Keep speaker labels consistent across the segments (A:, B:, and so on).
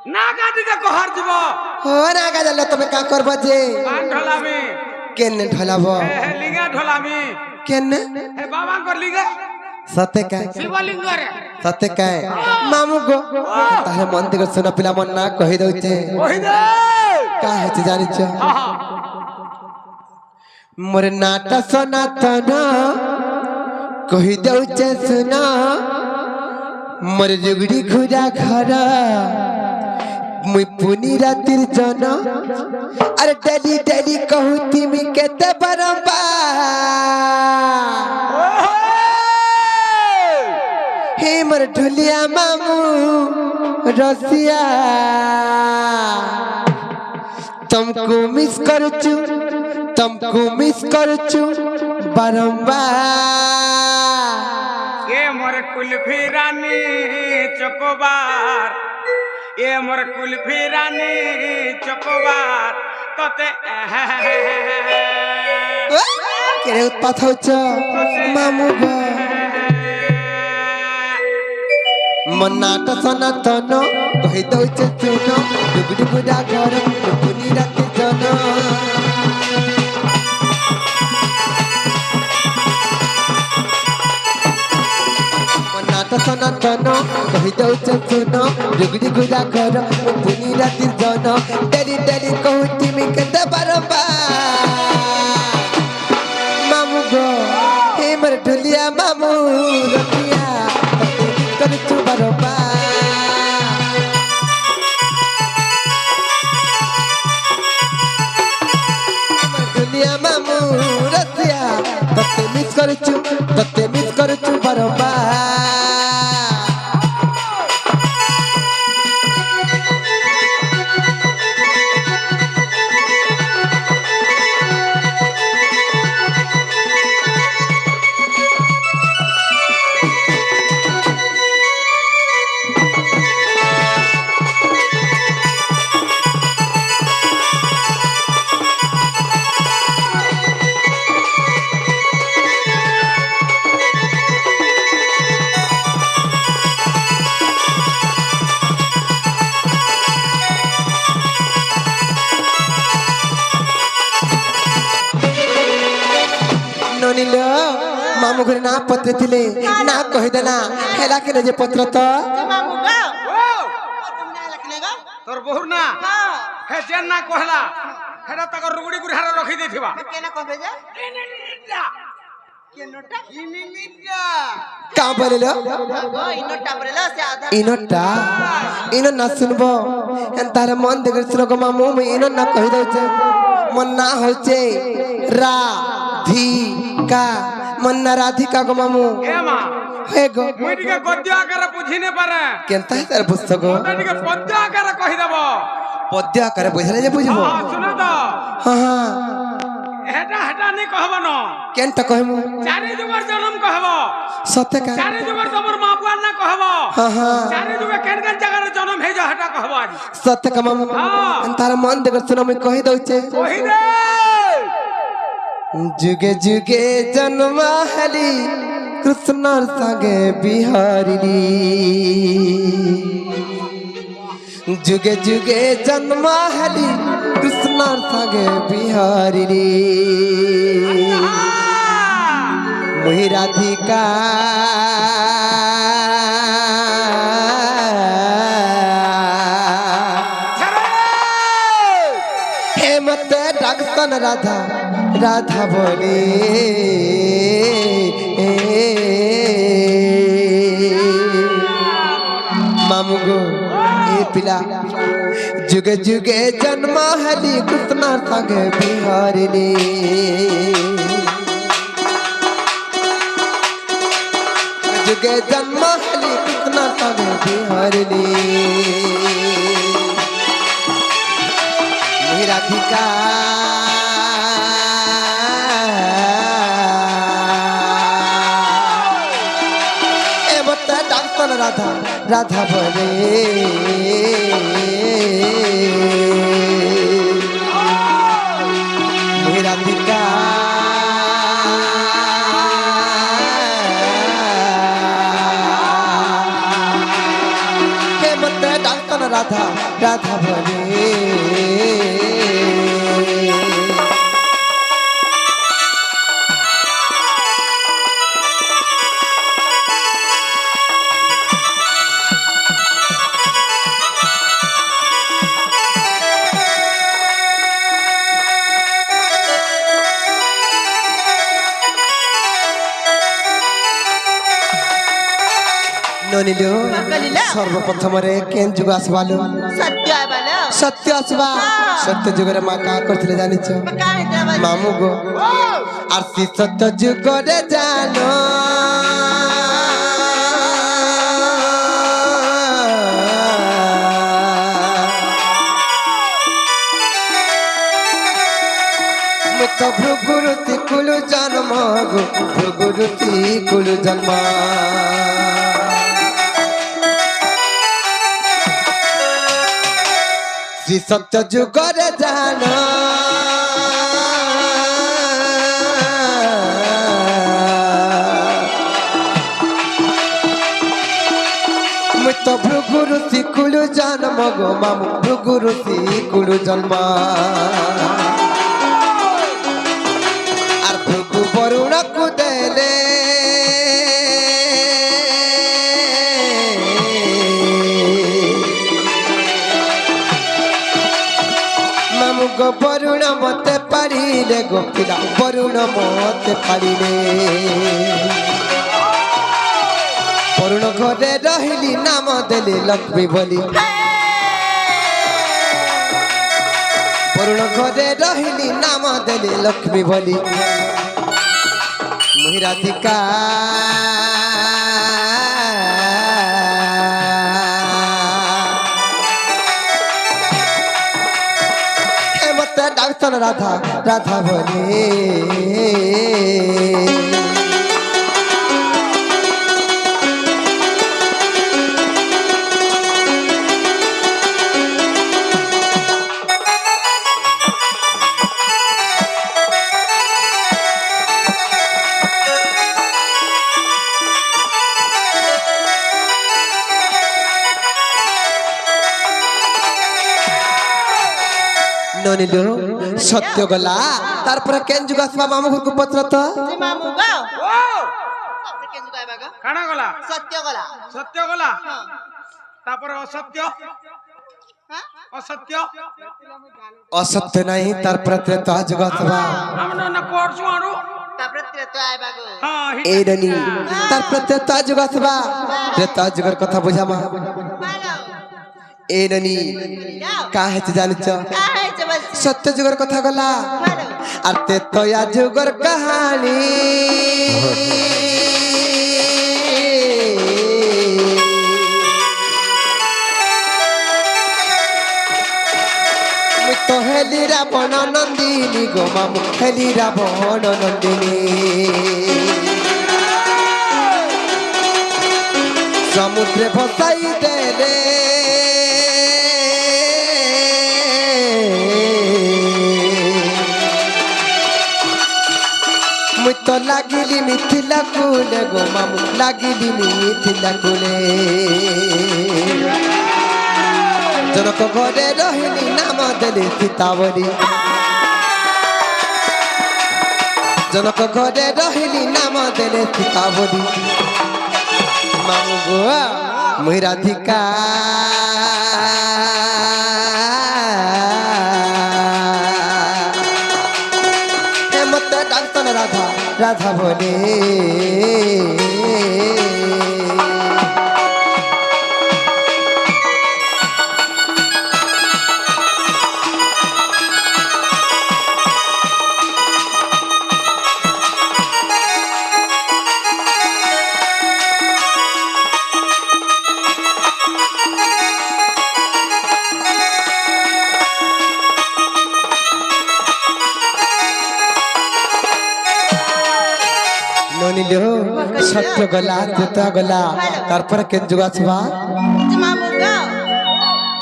A: না গাদিকে কহার দিব
B: हो ना का जाले তুমি কা করবা যে
A: কান ঢলামি
B: কেনে ঢলাব
A: হে লিঙ্গা ঢলামি
B: কেনে
A: হে বাবা কর লিঙ্গা
B: সতে কা
A: শিবলিঙ্গ রে
B: সতে কা মামু গো তাহলে মন থেকে শোনা পিলা মন না কহি দউছে
A: কহি দে
B: কা হচ্ছে জানিছ
A: হা হা
B: मोर नाटा सनातन कही दउचे सुना मोर जुगड़ी घुरा घर मुई पुनी रातिर जन अरे डेली डेली कहू तिमी केते बरंबा हे मोर ढुलिया मामू रसिया तुमको मिस करचू तुमको मिस करचू बारंबार
A: ये मोर कुल्फी रानी चकोबार ये मोर कुल्फी रानी चकोबार तते
B: केरे उत्पात होच मामू गो मनाट सनातन कहि दउछ सुन डुगडु गुडा घर पुनी राति जन सनातन कही दउछ सुन जुगड़ी गुड़ा घर पुनी राति जन डेली डेली कहू तिमी केते बारंबार मामू गो हे मोर ढुलिया मामू रतिया करचू बारंबार ढुलिया मामू रतिया तते मिस करचू बारंबार ननिल मामू घर ना पत्र थिले ना कहि देना हेला के जे पत्र तो
C: मामू गो
A: ओ
C: तुमने लखने गो
A: तोर बहुर ना
C: हां
A: हे जेन ना कहला हेडा तक रुगड़ी गुरहारा रखी देथिबा
C: केना कहबे जे
A: केनेटा
C: केनोटा
A: किनिनिटा
B: का बोलेलो
C: गो इनोटा बोलेलो से आधा
B: इनोटा इनो ना सुनबो एन तारे मन देगर सुनो गो मामू में इनो ना कहि दउछे मन ना होचे राधिका मन ना राधिका गो मामू
A: ए मा
B: हे गो
A: मुई टिके गद्य आकार बुझिने पारे
B: केनता है तार पुस्तक
A: मुई टिके पद्य आकार कहि देबो
B: पद्य करे बुझले जे बुझबो
A: हां सुनो तो
B: हां हां
A: हेटा हेटा नहीं कहबो न
B: केनता कहमु
A: चारि जुगर जन्म कहबो
B: सत्य का
A: चारि जुगर तमर मां बुआ ना कहबो
B: हां हां
A: चारि जुगर केन केन जगह जन्म हे जो हेटा कहबो आज
B: सत्य का मामू
A: हां
B: तार मन देगर सुनो मैं कहि दउछे
A: कहि दे
B: जुगे जुगे जन्म हली कृष्ण संगे बिहारी जुगे जुगे जन्म हली कृष्ण संगे बिहारी मुहि राधिका हे मत डाकसन राधा राधा बोले मामू गो ए पिला जुगे जुगे जन्म हली कृष्ण संगे बिहारी जुगे जन्म हली कृष्ण संगे बिहारी राधिका ए बता डाक्टर राधा राधा बोले राधिका মতে ডাক্তার রাধা রাধা বলে ননিলো সর্বপ্রথমরে কেন যুগ আসবালো
C: सत्य है बालो
B: সত্য আসবা সত্য যুগরে মা কা করছিলে জানিছ
C: का है तेरा
B: মামু গো আর সে সত্য যুগরে জানো মত ভ্রগুরুতি কুলু জন্ম গো ভ্রগুরুতি কুলু জন্ম শ্রী সত্য যুগরে জানো মুত ভ্রগুরুতি কুলু জন্ম গো মামু ভ্রগুরুতি কুলু জন্ম আর ভ্রগু বরুণ কুদেলে মামু গো বরুণ মতে পারিলে গো পিলা বরুণ মতে পারিলে বরুণ ঘরে রহিলি নাম দেলি লক্ষ্মী বলি বরুণ ঘরে রহিলি নাম দেলি লক্ষ্মী বলি মুহি রাধিকা হে মতে ডাক্তার রাধা রাধা বলে ননিলো সত্য গলা তারপরে কেন যুগ আসবা মামু ঘরକୁ পত্র তো
C: जी मामू गाओ
A: ও
C: तापर केन जुगाय बागा
A: কানা গলা
C: सत्य गला
A: সত্য গলা
C: हां
A: তারপরে অসত্য
C: हां
A: অসত্য
B: অসত্য নাই তারপরে ত্রেতা যুগ আসবা
A: আমরা না পড়ছু আরো
C: तापर त्रेतो आय बागो
A: হ্যাঁ
B: এই ননি তারপরে ত্রেতা যুগ আসবা ত্রেতা যুগের কথা বুঝামা
C: बालो
B: এই ননি
C: गाओ
B: কাহে জানিছ
C: का है जबल
B: সত্য যুগের কথা গলা
C: बालो
B: আর ত্রেতয়া যুগের কাহানি মুই তো হেলি রাবণ নন্দিনী গো মামু হেলি রাবণ নন্দিনী সমুদ্রে ভসাই দেলে মুই তো লাগিলি মিথিলা কুলে গো মামু লাগিলি মিথিলা কুলে জনক ঘরে রহিলি নাম দেলি সীতাবলী জনক ঘরে রহিলি নাম দেলে সীতাবলী মামু গো মুই রাধিকা হে মতে ডাক্তার রাধা রাধা বলে ননিলো সত্য গলা ত্রেতা গলা তারপরে কেন যুগ আসবা
C: जी मामू गाओ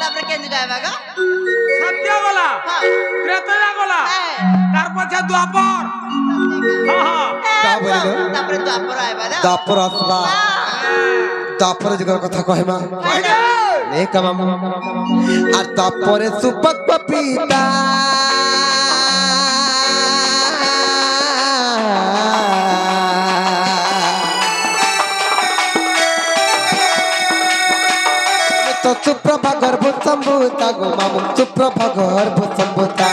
C: तापर केन जुगाय बागा
A: সত্য গলা
C: हां
A: ত্রেতা গলা তারপর দ্বাপর হ্যাঁ
B: का बोलिलो
C: तापर द्वापर आय बालो
B: দ্বাপর আসবা দ্বাপর যুগের কথা কহেমা एक मामू আর তারপরে সুপক পিতা তো সুপ্রভা গর্ভ সম্ভূতা গো মামু সুপ্রভা গর্ভ সম্ভূতা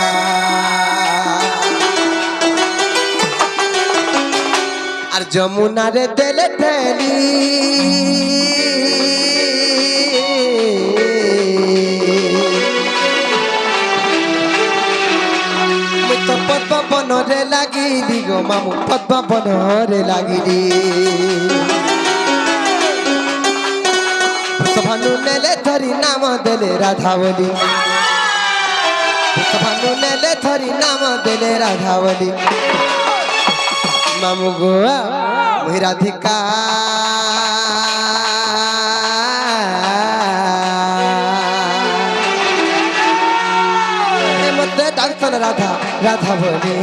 B: আর যমুনারে দেলে ঠেলি তো পদ্ম বনরে লাগিলি গো মামু পদ্ম বনরে লাগিলি ভানু নেলে ধরি নাম দেলে রাধাবলি ভানু নেলে ধরি নাম দেলে রাধাবলি মামু গো ওই রাধিকা মধ্যে ডাক্তার রাধা রাধা বলে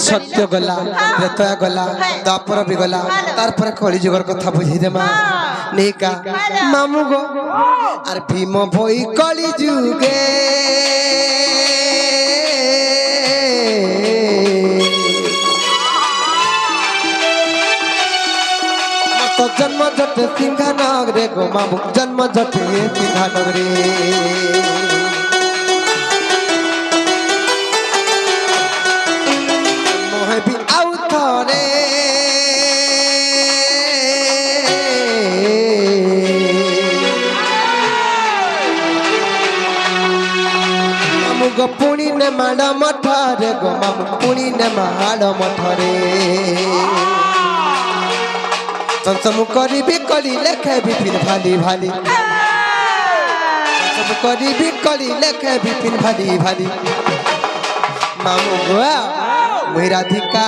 B: সত্য গলা ত্রেতা গলা দ্বাপর বি গলা তারপরে কলি যুগর কথা বুঝি দেমা নিকা মামু গো আর ভীম ভই কলি যুগে তো জন্ম জটে সিংহানগরে গো মামু জন্ম জটে সিংহানগরে পুଣି নে ମାଡ଼ ମଠରେ ଗো ମାମୁ ପୁଣି ନେ ମାଡ଼ ମଠରେ ମୁଁ କରିବି କଲି ଲେଖେବି ଫିର ଭାଲି ଭାଲି ମୁଁ କରିବି କଲି ଲେଖେବି ଫିର ଭାଲି ଭାଲି ମାମୁ ଗୋ ମୁଇଁ ରାଧିକା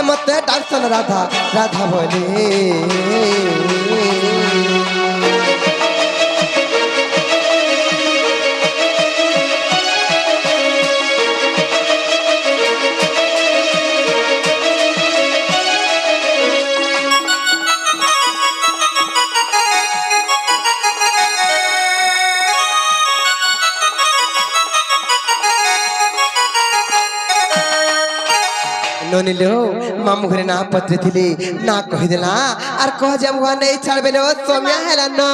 B: মতে ডাক্তার রাধা রাধা বলে ননিলে মামু ঘরে না পত্রে দিলে না কহিদেলা আর কহ যে মুয়া নেই ছাড়বে লো সোমিয়া হেলা না।